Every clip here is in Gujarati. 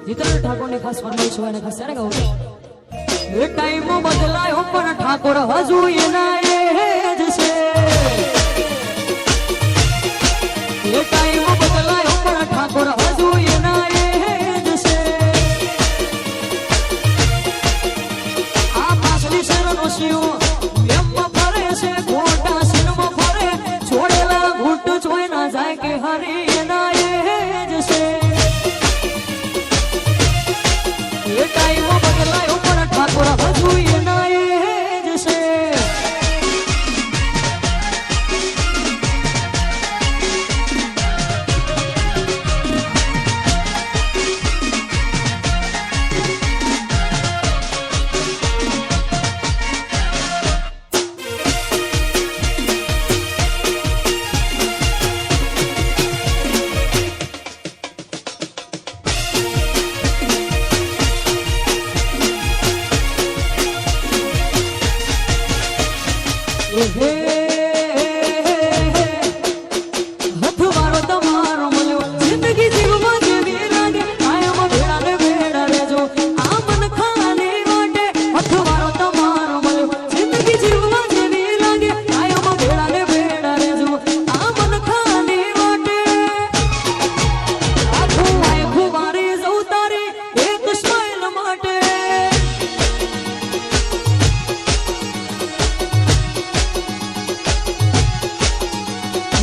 જીતેન્દ્ર ઠાકોરની ખાસ ફરમાઈશ હોય અને ખાસ ત્યારે ગાઉં એ ટાઈમ બદલાયો પણ ઠાકોર હજુ એના એ જ છે એ ટાઈમ બદલાયો પણ ઠાકોર હજુ એના એ જ છે આ પાછલી શેરનો શિવ એમમાં ફરે છે ખોટા શેરમાં ફરે છોડેલા ઘૂંટ જોઈ ના જાય કે હરી એના એ જ છે એ ટાઈમ બદલાયો પણ ઠાકોર હજુ એના એ જ છે હથવારો તમારો મળ્યો જિંદગી જીવવા જેવી લાગે કાયમ ભેળા ને ભેળા રહેજો આ મન ખાની માટે હથવારો તમારો મળ્યો જિંદગી જીવવા જેવી લાગે કાયમ ભેળા ને ભેળા રહેજો આ મન ખાની માટે આખું આખું મારી જઉં તારી એક સ્માઈલ માટે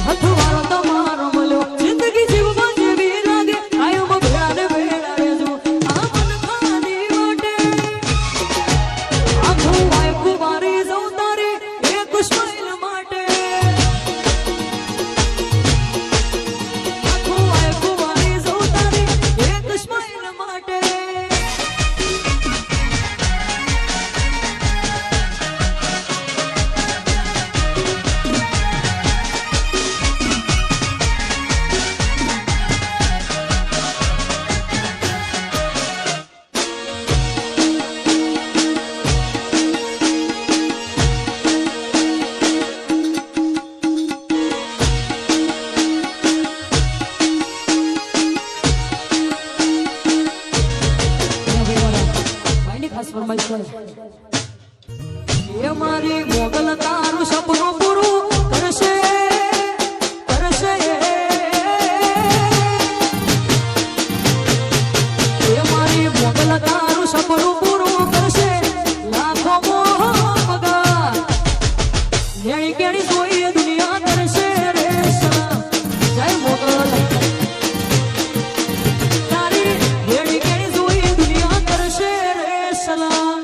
હથવારો તમારો મળ્યો જિંદગી જીવવા જેવી લાગે કાયમ ભેળા ને ભેળા રહેજો આ મન ખાની માટે આખું આખું મારી જઉં તારી એક સ્માઈલ માટે આખું આખું મારી જઉં તારી એક સ્માઈલ માટે ખાસ ફરમાઈશ એ મારી મોગલ તારું સપનું પૂરું કરશે કરશે એ મારી મોગલ તારું સપનું પૂરું કરશે લાખો મોહ મગા નેણી કેણી જોઈએ દુનિયા કરશે રે સલામ જય મોગલ તારી નેણી કેણી જોઈએ દુનિયા કરશે રે સલામ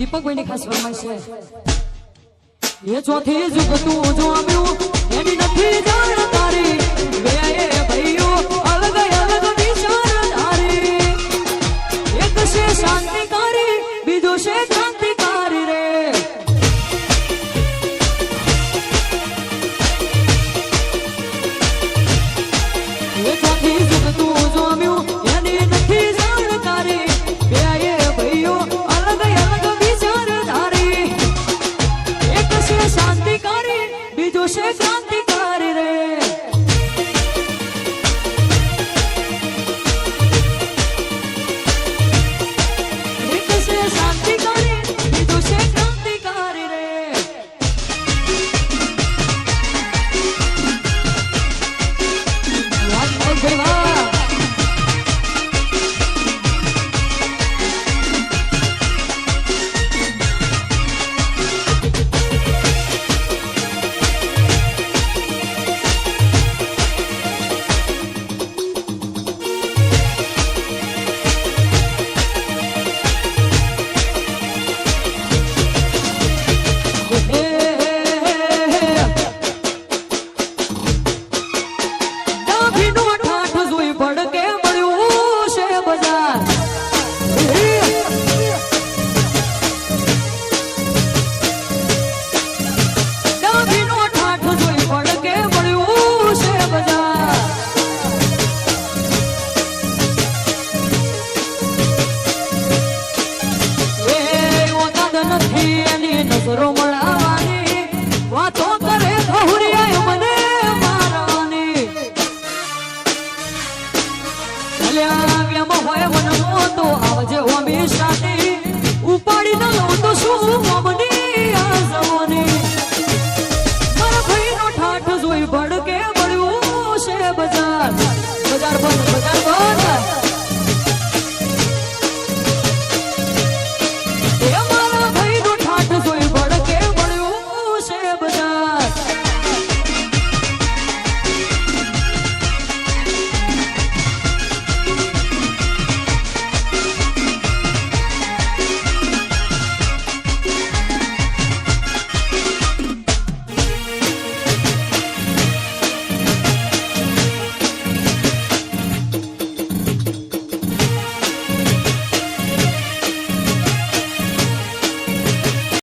દીપકભાઈની ખાસ ફરમાઈશ છે એ ચોથી જુગતું જોમ્યું એની નથી જાણકારી બે ભાઈઓ અલગ અલગ વિચારધારી એક છે શાંતિકારી બીજો છે ક્રાંતિકારી રે એ ચોથી જુગતું જોમ્યું એની નથી જાણકારી બે ભાઈઓ અલગ અલગ વિચારધારી એક છે શાંતિકારી બીજો છે ક્રાંતિકારી રે એક છે શાંતિકારી બીજો છે ક્રાંતિકારી રે વાહ વાહ નજરો મળવાની વાતો કરે ખહુરિયા મને મારવાની ભલ્યા વેમ હોય મનમો તો આવજે હો મી શાદી ઉપાડી ન લઉં તો શું